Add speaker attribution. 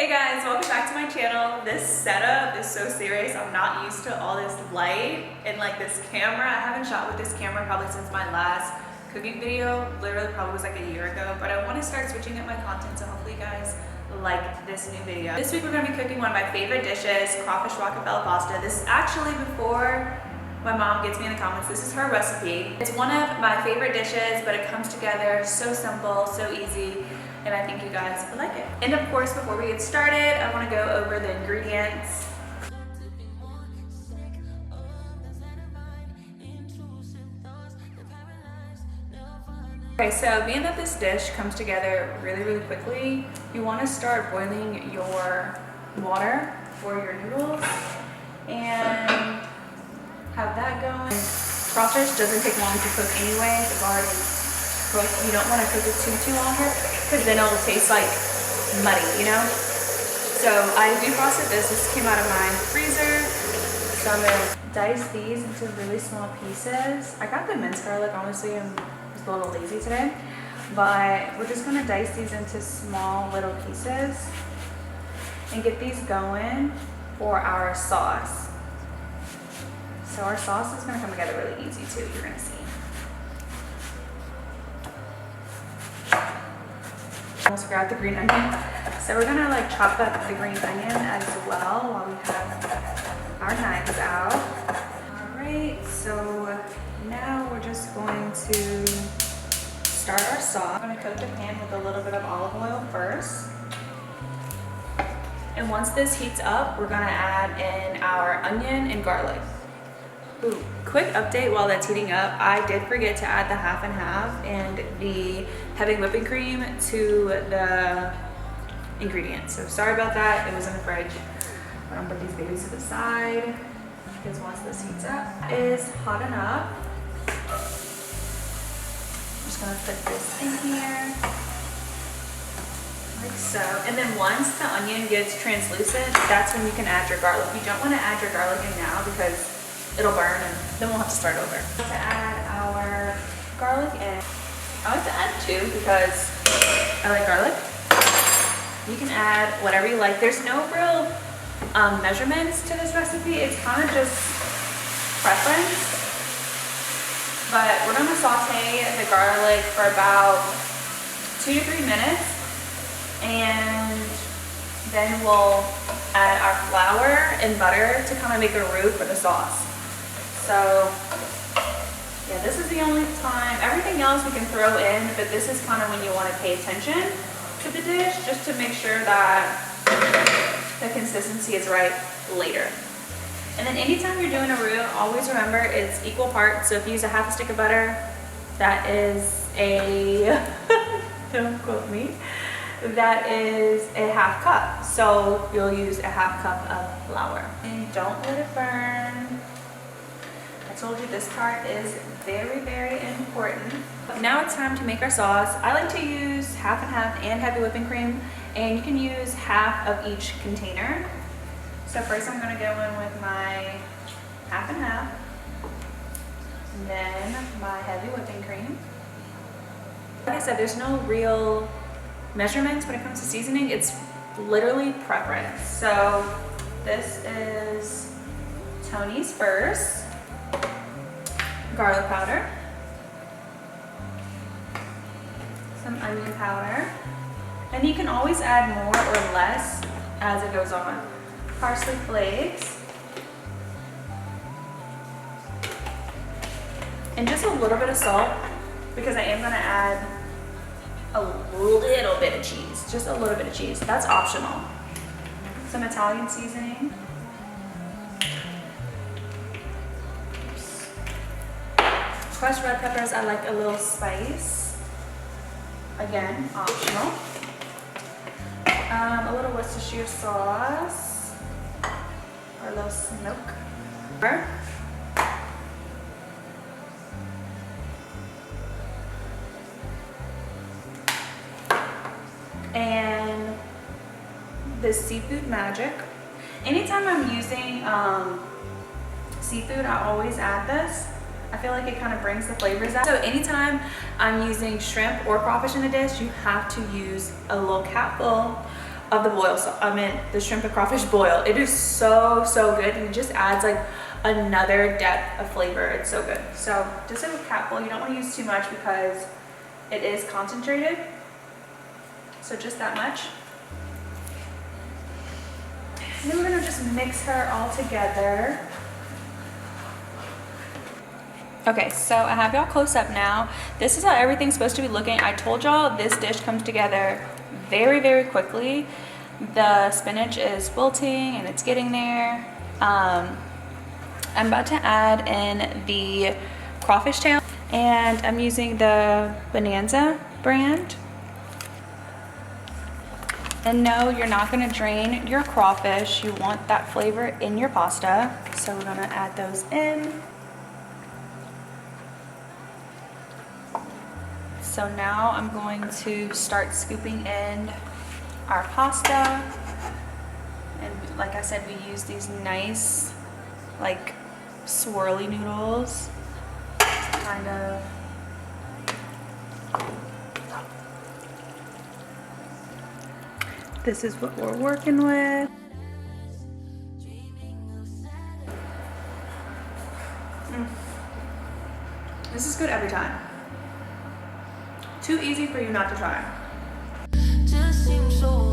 Speaker 1: Hey guys, welcome back to my channel. This setup is so serious. I'm not used to all this light and like this camera. I haven't shot with this camera probably since my last cooking video. Literally probably was like a year ago, but I want to start switching up my content, so hopefully you guys like this new video. This week we're going to be cooking one of my favorite dishes, crawfish Rockefeller pasta. This is actually before my mom gets me in the comments. This is her recipe. It's one of my favorite dishes, but it comes together so simple, so easy, and I think you guys will like it. And of course, before we get started, I want to go over the ingredients. Okay, so being that this dish comes together really quickly, you want to start boiling your water for your noodles and have that going. Crawfish doesn't take long to cook anyway. It's already cooked. You don't want to cook it too long because then it'll taste like muddy, you know? So I defrosted this. This came out of my freezer. So I'm going to dice these into really small pieces. I got the minced garlic, honestly. I'm just a little lazy today. But we're just going to dice these into small little pieces and get these going for our sauce. So our sauce is going to come together really easy too, you're going to see. Almost forgot the green onion. So we're going to like chop up the green onion as well while we have our knives out. Alright, so now we're just going to start our sauce. I'm going to coat the pan with a little bit of olive oil first. And once this heats up, we're going to add in our onion and garlic. Ooh, quick update while that's heating up. I did forget to add the half and half and the heavy whipping cream to the ingredients. So sorry about that. It was in the fridge. But I'm gonna put these babies to the side because once this heats up, it is hot enough. I'm just gonna put this in here like so. And then once the onion gets translucent, that's when you can add your garlic. You don't want to add your garlic in now because it'll burn and then we'll have to start over. To add our garlic in. I like to add 2 because I like garlic. You can add whatever you like. There's no real measurements to this recipe. It's kind of just preference. But we're going to saute the garlic for about 2 to 3 minutes. And then we'll add our flour and butter to kind of make a roux for the sauce. So yeah, this is the only time. Everything else we can throw in, but this is kind of when you want to pay attention to the dish just to make sure that the consistency is right later. And then anytime you're doing a roux, always remember it's equal parts. So if you use a half a stick of butter, that is a, don't quote me, that is a half cup. So you'll use a half cup of flour. And don't let it burn. I told you this part is very important. Now it's time to make our sauce. I like to use half and half and heavy whipping cream, and you can use half of each container. So first I'm going to go in with my half and half, and then my heavy whipping cream. Like I said, there's no real measurements when it comes to seasoning. It's literally preference. So this is Tony's first. Garlic powder, some onion powder, and you can always add more or less as it goes on. Parsley flakes, and just a little bit of salt because I am going to add a little bit of cheese, just a little bit of cheese. That's optional. Some Italian seasoning. Crushed red peppers, I like a little spice. Again, optional. A little Worcestershire sauce, or a little smoke. And the seafood magic. Anytime I'm using seafood, I always add this. I feel like it kind of brings the flavors out. So anytime I'm using shrimp or crawfish in a dish, you have to use a little capful of the boil. So the shrimp and crawfish boil. It is so good, and it just adds like another depth of flavor. It's so good. So just a capful. You don't want to use too much because it is concentrated. So just that much. And then we're gonna just mix her all together. Okay, so I have y'all close up now. This is how everything's supposed to be looking. I told y'all this dish comes together very quickly. The spinach is wilting and it's getting there. I'm about to add in the crawfish tail, and I'm using the Bonanza brand. And no, you're not gonna drain your crawfish. You want that flavor in your pasta. So we're gonna add those in. So now I'm going to start scooping in our pasta. And like I said, we use these nice, like, swirly noodles. Kind of. This is what we're working with. This is good every time. Too easy for you not to try. Just seems so